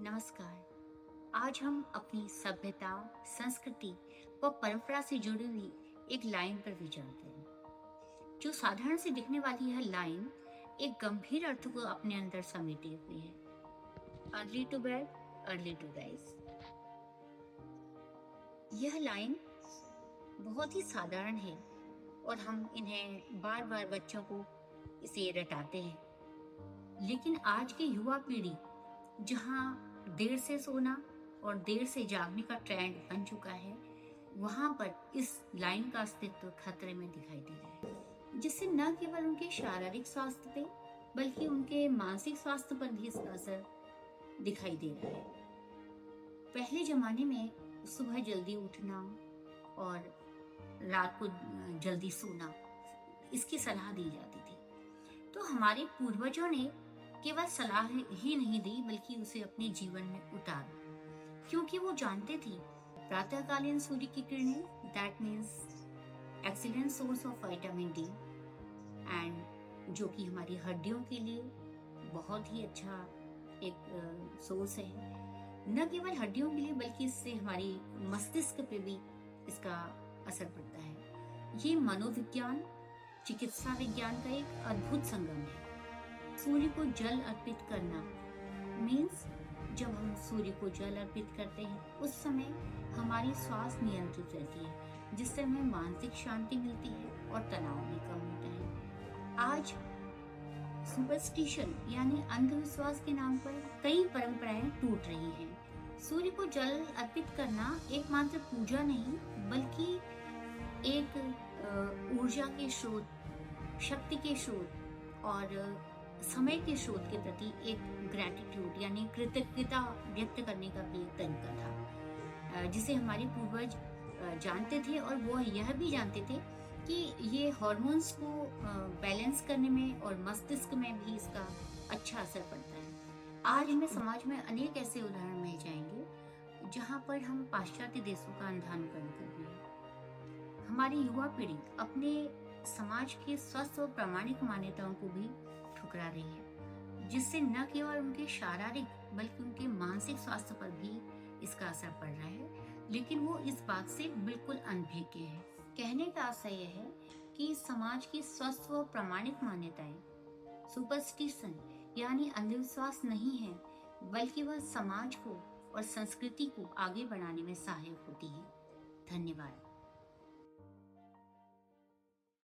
नमस्कार। आज हम अपनी सभ्यता, संस्कृति व परंपरा से जुड़ी हुई एक लाइन पर विचार करें। जो साधारण सी दिखने वाली यह लाइन एक गंभीर अर्थ को अपने अंदर समेटे हुए है। Early to bed, early to rise. यह लाइन बहुत ही साधारण है और हम इन्हें बार बार बच्चों को इसे रटाते हैं। लेकिन आज की युवा पीढ़ी जहाँ देर से सोना और देर से जागने का ट्रेंड बन चुका है, वहां पर इस लाइन का अस्तित्व खतरे में दिखाई दे रहा है, जिससे न केवल उनके शारीरिक स्वास्थ्य पे बल्कि उनके मानसिक स्वास्थ्य पर भी इसका असर दिखाई दे रहा है। पहले जमाने में सुबह जल्दी उठना और रात को जल्दी सोना इसकी सलाह दी जाती थी। तो हमारे पूर्वजों ने केवल सलाह ही नहीं दी बल्कि उसे अपने जीवन में उतारा, क्योंकि वो जानते थे प्रातःकालीन सूर्य की किरणें that means excellent source of vitamin D and जो कि हमारी हड्डियों के लिए बहुत ही अच्छा एक सोर्स है। न केवल हड्डियों के लिए बल्कि इससे हमारी मस्तिष्क पे भी इसका असर पड़ता है। ये मनोविज्ञान चिकित्सा विज्ञान का एक अद्भुत संगम है। सूर्य को जल अर्पित करना मीन्स जब हम सूर्य को जल अर्पित करते हैं उस समय हमारी श्वास नियंत्रित रहती है, जिससे हमें मानसिक शांति मिलती है और तनाव भी कम होता है। आज सुपरस्टिशन यानी अंधविश्वास के नाम पर कई परंपराएं टूट रही हैं। सूर्य को जल अर्पित करना एकमात्र पूजा नहीं बल्कि एक ऊर्जा के स्रोत, शक्ति के स्रोत और समय के स्रोत के प्रति एक ग्रैटिट्यूड यानी कृतज्ञता व्यक्त करने का भी एक तरीका था, जिसे हमारे पूर्वज जानते थे और वो यह भी जानते थे कि ये हार्मोन्स को बैलेंस करने में और मस्तिष्क में भी इसका अच्छा असर पड़ता है। आज हमें समाज में अनेक ऐसे उदाहरण मिल जाएंगे जहाँ पर हम पाश्चात्य देशों का अनुकरण कर रहे हैं। हमारी युवा पीढ़ी अपने समाज के स्वस्थ और प्रामाणिक मान्यताओं को भी ठुकरा रही है, जिससे न केवल उनके शारीरिक बल्कि उनके मानसिक स्वास्थ्य पर भी इसका असर पड़ रहा है। लेकिन वो इस बात से बिल्कुल अनभिज्ञ है। कहने का आशय यह है कि समाज की स्वस्थ व प्रामाणिक मान्यताएं सुपरस्टिशन यानी अंधविश्वास नहीं है, बल्कि वह समाज को और संस्कृति को आगे बढ़ाने में सहायक होती है। धन्यवाद।